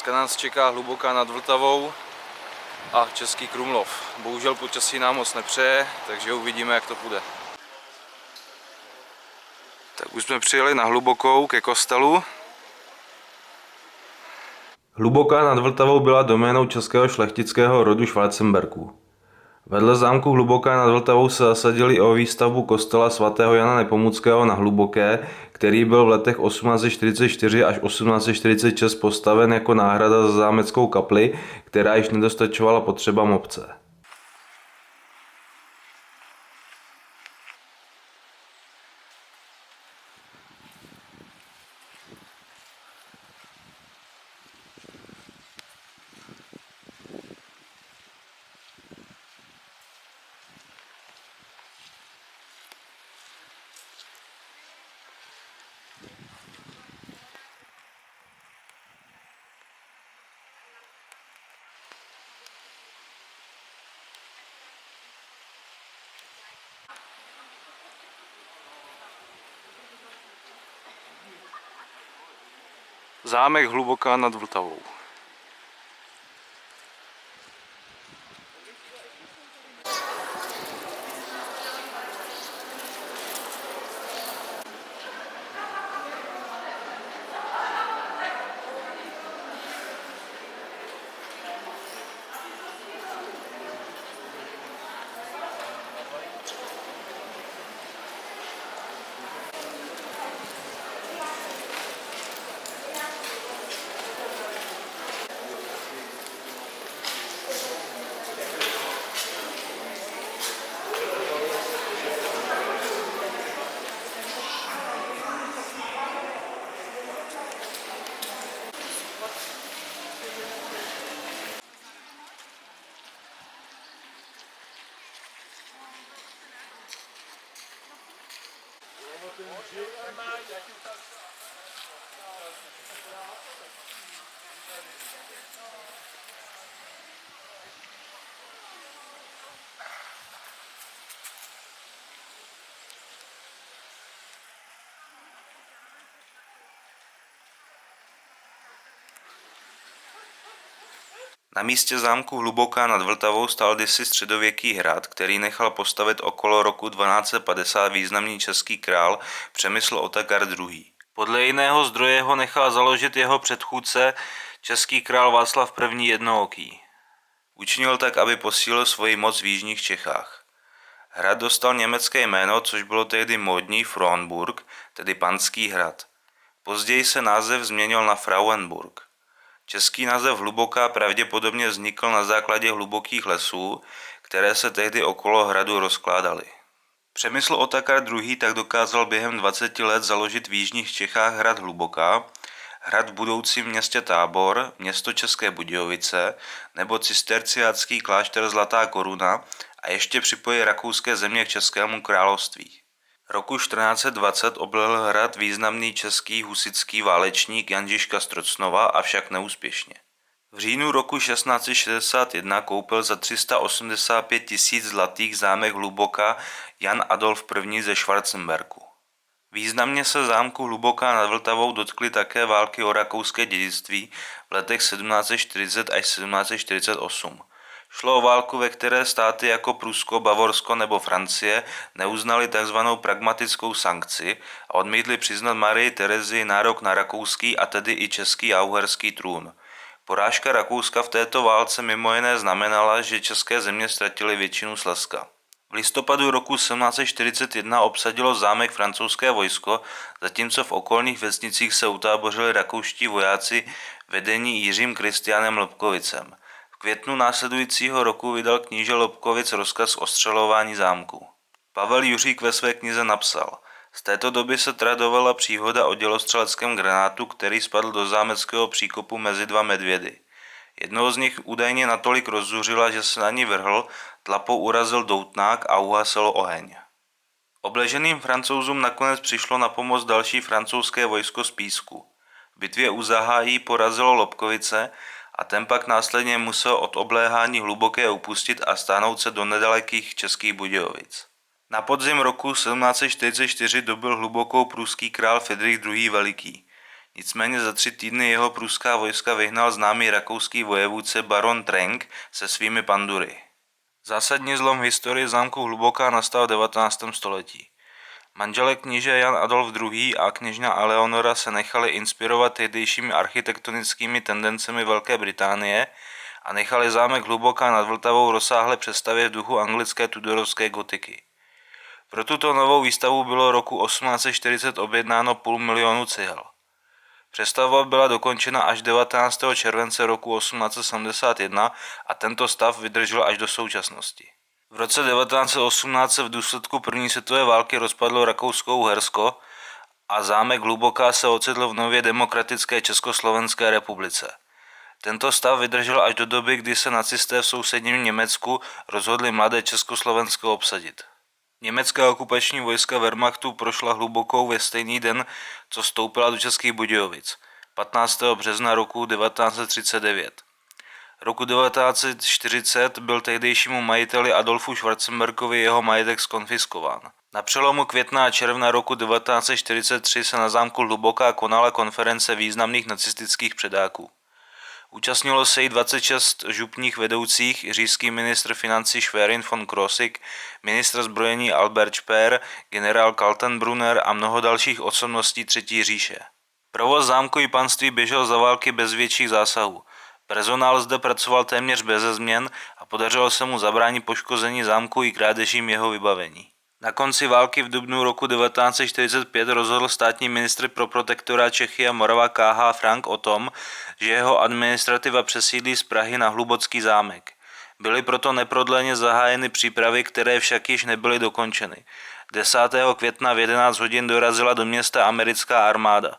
Dneska nás čeká Hluboká nad Vltavou a Český Krumlov. Bohužel počasí nám moc nepřeje, takže uvidíme, jak to půjde. Tak už jsme přijeli na Hlubokou ke kostelu. Hluboká nad Vltavou byla doménou českého šlechtického rodu Schwarzenbergů. Vedle zámku Hluboká nad Vltavou se zasadili o výstavbu kostela svatého Jana Nepomuckého na Hluboké, který byl v letech 1844 až 1846 postaven jako náhrada za zámeckou kapli, která již nedostačovala potřebám obce. Zámek Hluboká nad Vltavou. Na místě zámku Hluboká nad Vltavou stál kdysi středověký hrad, který nechal postavit okolo roku 1250 významný český král Přemysl Otakar II. Podle jiného zdroje ho nechal založit jeho předchůdce, český král Václav I. Jednooký. Učinil tak, aby posílil svoji moc v jižních Čechách. Hrad dostal německé jméno, což bylo tehdy módní Frauenburg, tedy panský hrad. Později se název změnil na Frauenburg. Český název Hluboká pravděpodobně vznikl na základě hlubokých lesů, které se tehdy okolo hradu rozkládaly. Přemysl Otakar II. Tak dokázal během 20 let založit v jižních Čechách hrad Hluboká, hrad v budoucím městě Tábor, město České Budějovice nebo cisterciácký klášter Zlatá Koruna a ještě připojit rakouské země k Českému království. Roku 1420 oblehl hrad významný český husitský válečník Jan Žižka z Trocnova, avšak neúspěšně. V říjnu roku 1661 koupil za 385 000 zlatých zámek Hluboká Jan Adolf I. ze Schwarzenbergu. Významně se zámku Hluboká nad Vltavou dotkly také války o rakouské dědictví v letech 1740 až 1748. Šlo o válku, ve které státy jako Prusko, Bavorsko nebo Francie neuznali tzv. Pragmatickou sankci a odmítli přiznat Marii Terezii nárok na rakouský a tedy i český a uherský trůn. Porážka Rakouska v této válce mimo jiné znamenala, že české země ztratily většinu Slezska. V listopadu roku 1741 obsadilo zámek francouzské vojsko, zatímco v okolních vesnicích se utábořili rakouští vojáci vedení Jiřím Kristiánem Lobkovicem. V květnu následujícího roku vydal kníže Lobkovic rozkaz o ostřelování zámku. Pavel Juřík ve své knize napsal: z této doby se tradovala příhoda o dělostřeleckém granátu, který spadl do zámeckého příkopu mezi dva medvědy. Jednoho z nich údajně natolik rozzuřila, že se na ní vrhl, tlapou urazil doutnák a uhasil oheň. Obleženým Francouzům nakonec přišlo na pomoc další francouzské vojsko z Písku. V bitvě u Zahájí porazilo Lobkovice a ten pak následně musel od obléhání Hluboké upustit a stáhnout se do nedalekých Českých Budějovic. Na podzim roku 1744 dobyl Hlubokou pruský král Fridrich II. Veliký. Nicméně za 3 týdny jeho pruská vojska vyhnal známý rakouský vojevůdce baron Trenck se svými pandury. Zásadní zlom v historii zámku Hluboká nastal v 19. století. Manželé kníže Jan Adolf II. A kněžna Eleonora se nechali inspirovat tehdejšími architektonickými tendencemi Velké Británie a nechali zámek Hluboká nad Vltavou rozsáhle přestavět v duchu anglické tudorovské gotiky. Pro tuto novou výstavu bylo roku 1840 objednáno 500 000 cihel. Přestavba byla dokončena až 19. července roku 1871 a tento stav vydržel až do současnosti. V roce 1918 se v důsledku první světové války rozpadlo Rakousko-Uhersko a zámek Hluboká se ocitl v nově demokratické Československé republice. Tento stav vydržel až do doby, kdy se nacisté v sousedním Německu rozhodli mladé Československo obsadit. Německá okupační vojska Wehrmachtu prošla Hlubokou ve stejný den, co vstoupila do Českých Budějovic, 15. března roku 1939. Roku 1940 byl tehdejšímu majiteli Adolfu Schwarzenbergovi jeho majetek zkonfiskován. Na přelomu května a června roku 1943 se na zámku Hluboká konala konference významných nacistických předáků. Účastnilo se jí 26 župních vedoucích, říšský ministr financí Schwerin von Krosigk, ministr zbrojení Albert Speer, generál Kaltenbrunner a mnoho dalších osobností Třetí říše. Provoz zámku i panství běžel za války bez větších zásahů. Personál zde pracoval téměř beze změn a podařilo se mu zabránit poškození zámku i krádežím jeho vybavení. Na konci války v dubnu roku 1945 rozhodl státní ministr pro protektorát Čechy a Morava K.H. Frank o tom, že jeho administrativa přesídlí z Prahy na Hlubocký zámek. Byly proto neprodleně zahájeny přípravy, které však již nebyly dokončeny. 10. května v 11 hodin dorazila do města americká armáda.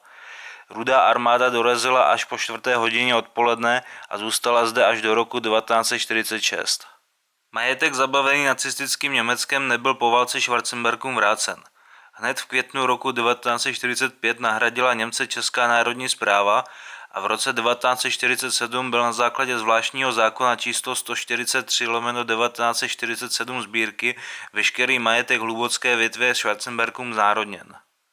Rudá armáda dorazila až po 4. hodině odpoledne a zůstala zde až do roku 1946. Majetek zabavený nacistickým Německem nebyl po válce Schwarzenbergům vrácen. Hned v květnu roku 1945 nahradila Němce Česká národní správa a v roce 1947 byl na základě zvláštního zákona číslo 143/1947 sbírky veškerý majetek hlubocké větve Schwarzenbergům znárodněn.